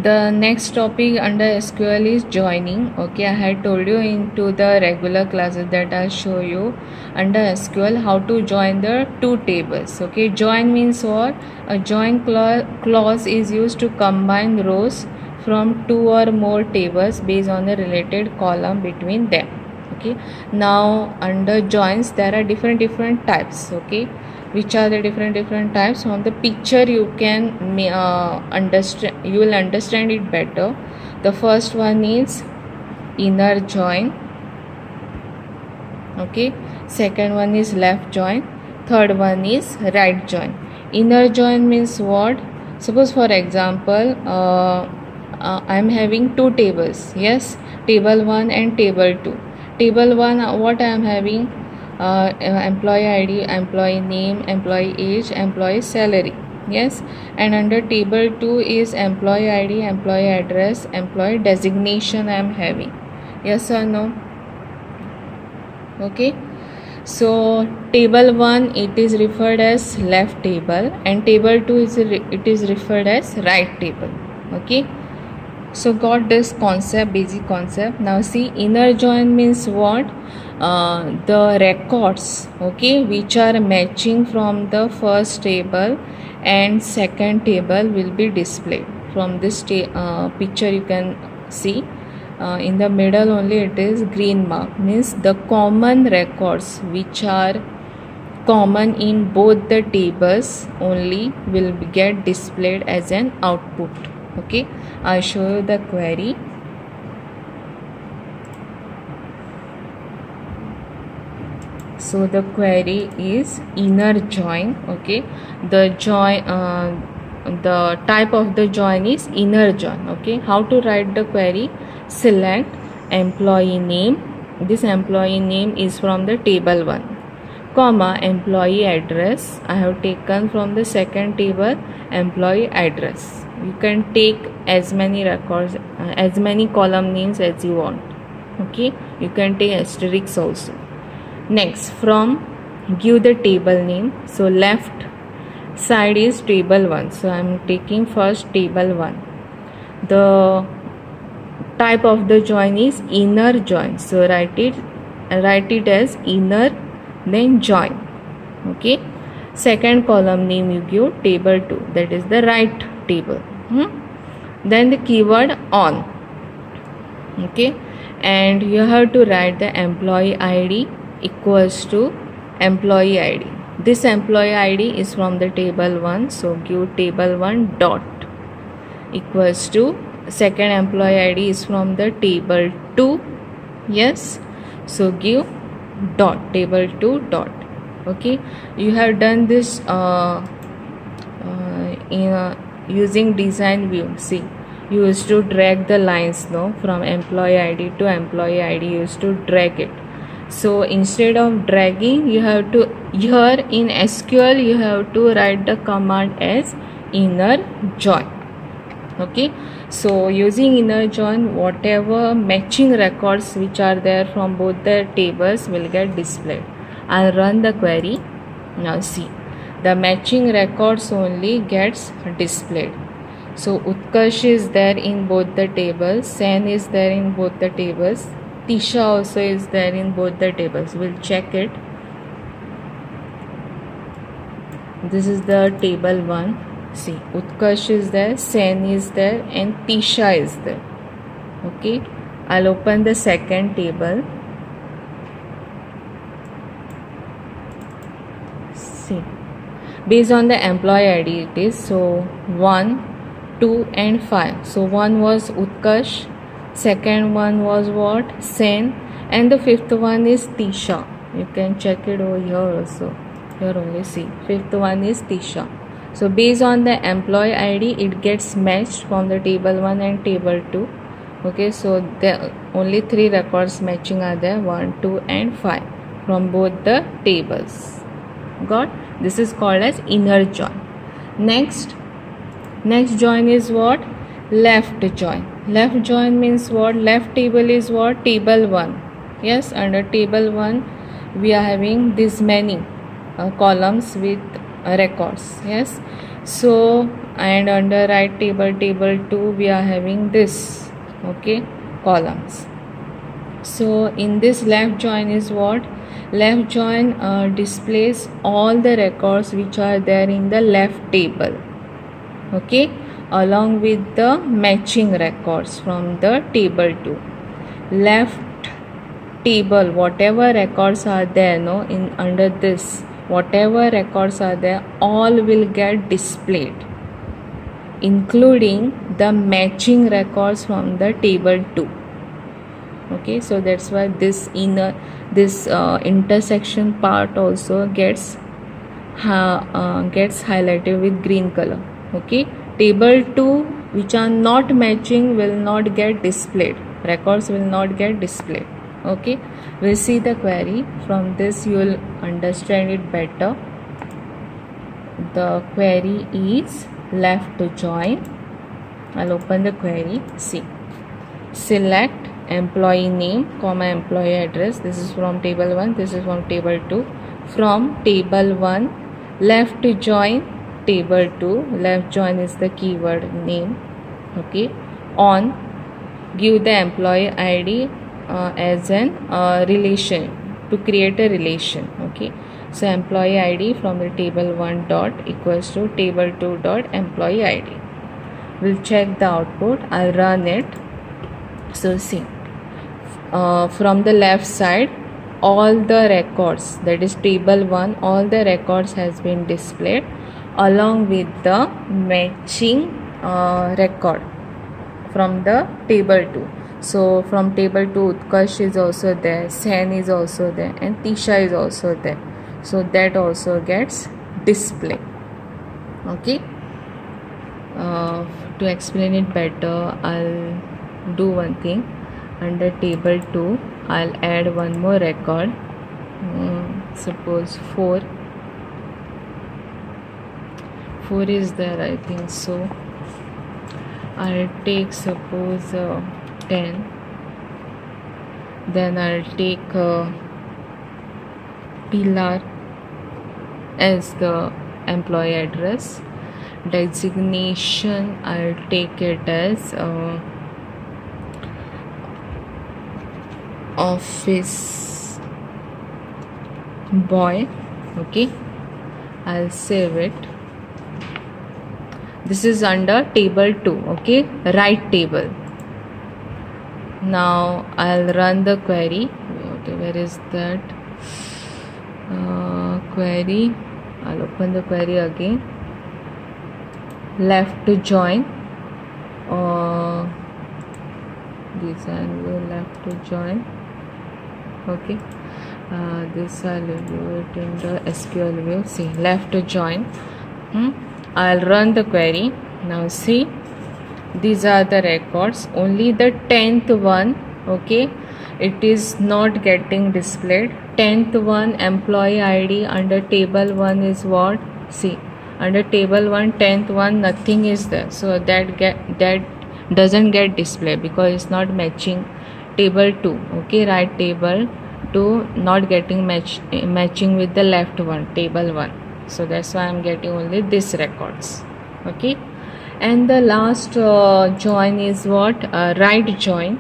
The next topic under SQL is joining. Okay, I had told you into the regular classes that I'll show you under SQL how to join the two tables. Okay, join means what? A join clause is used to combine rows from two or more tables based on the related column between them. Okay, now under joins there are different types. Okay, which are the different types? From the picture you can understand, you will understand it better. The first one is inner join. Okay, second one is left join, third one is right join. Inner join means what? Suppose for example I am having two tables. Yes, table 1 and table 2. Table 1, what I am having? Employee ID, employee name, employee age, employee salary. Yes, and under table 2 is employee ID, employee address, employee designation I am having. Yes or no? Okay, so table 1 it is referred as left table, and table 2 it is referred as right table. Okay, so got this concept, basic concept. Now see, inner join means what? The records, okay, which are matching from the first table and second table will be displayed. From this picture you can see in the middle only it is green mark, means the common records which are common in both the tables only will get displayed as an output. Okay, I'll show you the query. So the query is inner join. Okay, the join the type of the join is inner join. Okay, how to write the query? Select employee name. This employee name is from the table 1, comma employee address. I have taken from the second table employee address. You can take as many records, as many column names as you want. Okay, you can take asterisks also. Next, from give the table name. So left side is table 1. So I am taking first table 1. The type of the join is inner join. So write it as inner then join. Okay, second column name you give table 2, that is the right table. Then the keyword on. Okay, and you have to write the employee ID equals to employee ID. This employee ID is from the table 1, so give table 1 dot equals to second employee ID is from the table 2. Yes, so give dot table 2 dot. Okay, you have done this using design view. See, you used to drag the lines, no, from employee ID to employee ID, you used to drag it. So instead of dragging, you have to, here in SQL you have to write the command as inner join. Okay, so using inner join, whatever matching records which are there from both the tables will get displayed. I'll run the query. Now see, the matching records only gets displayed. So Utkarsh is there in both the tables, Sen is there in both the tables, Tisha also is there in both the tables. We'll check it. This is the table 1. See, Utkarsh is there, Sen is there, and Tisha is there. Okay, I'll open the second table. See, based on the employee ID it is, so 1, 2 and 5. So 1 was Utkarsh, second one was what? Sen, and the fifth one is Tisha. You can check it over here also. Here only see, fifth one is Tisha. So based on the employee ID it gets matched from the table 1 and table 2. Okay, so the only 3 records matching are there, 1, 2 and 5 from both the tables. Got? This is called as inner join. Next join is what? Left join. Left join means what? Left table is what? Table 1. Yes, under table 1 we are having this many columns with records. Yes, so and under right table, table 2, we are having this, okay, columns. So in this left join is what? Left join displays all the records which are there in the left table, okay, along with the matching records from the table 2. Left table, whatever records are there, no, in under this, whatever records are there, all will get displayed, including the matching records from the table 2. Okay, so that's why this intersection part also gets highlighted with green color. Okay, table 2 which are not matching will not get displayed, records will not get displayed. Okay, we'll see the query. From this you will understand it better. The query is left join. I'll open the query. See, select employee name comma employee address. This is from table 1, this is from table 2. From table 1, left join table 2. Left join is the keyword name. Okay, on, give the employee ID as an relation, to create a relation. Okay, so employee ID from the table 1 dot equals to table 2 dot employee ID. We'll check the output. I'll run it. So see, from the left side, all the records, that is table 1, all the records has been displayed along with the matching record from the table 2. So from table 2, Utkarsh is also there, Sen is also there, and Tisha is also there. So that also gets displayed. Okay, to explain it better, I'll do one thing. Under table 2, I'll add one more record. Suppose 4 is there, I think so. I'll take suppose 10. Then I'll take Pilar as the employee address. Designation, I'll take it as office boy. Okay, I'll save it. This is under table 2. Okay, right table. Now I'll run the query. Okay, where is that query? I'll open the query again. Left to join, design view, left to join. Okay, this I'll review it in the SQL view. See, left to join. I'll run the query. Now see, these are the records, only the 10th one, okay, it is not getting displayed. 10th one, employee ID under table 1 is what? See, under table 1, 10th one, nothing is there, so that doesn't get displayed because it's not matching table 2. Okay, right table 2 not getting matching with the left one, table 1. So that's why I'm getting only this records. Okay, and the last join is what? Right join.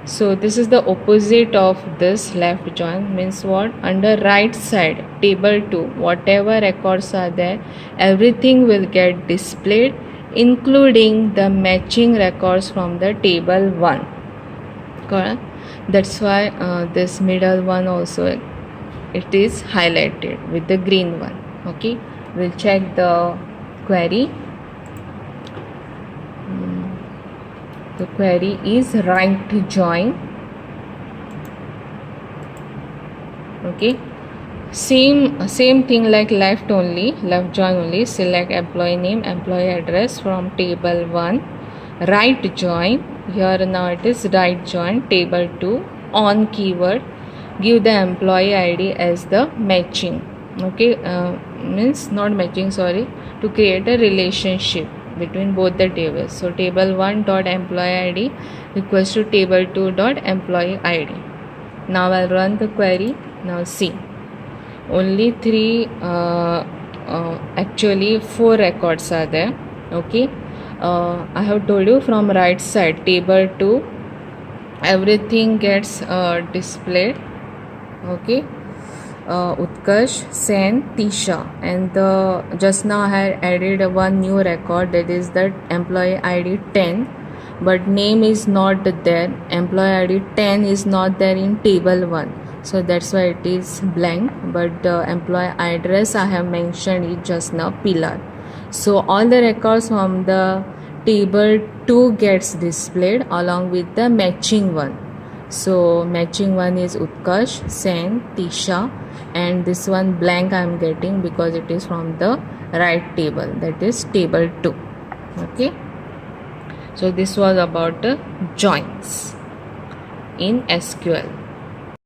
So this is the opposite of this left join. Means what? Under right side table 2, whatever records are there, everything will get displayed, including the matching records from the table 1. Correct? That's why this middle one also, it is highlighted with the green one. Okay, we'll check the query. The query is right join. Okay, same thing like left only, left join only. Select employee name, employee address from table 1. Right join, here now it is right join table 2. On keyword, give the employee ID as the matching. Okay, means not matching, sorry, to create a relationship between both the tables. So table 1 dot employee ID equals to table 2 dot employee ID. Now I'll run the query. Now see, only actually 4 records are there. Okay, I have told you from right side table 2 everything gets displayed. Okay, Utkarsh, Sen, Tisha, and just now I had added one new record, that is that employee ID 10, but name is not there. Employee ID 10 is not there in table 1, so that's why it is blank. But the employee address I have mentioned is just now Pilar. So all the records from the table 2 gets displayed along with the matching one. So matching one is Utkarsh, Sen, Tisha, and this one blank I am getting because it is from the right table, that is table 2. Okay, so this was about the joins in SQL.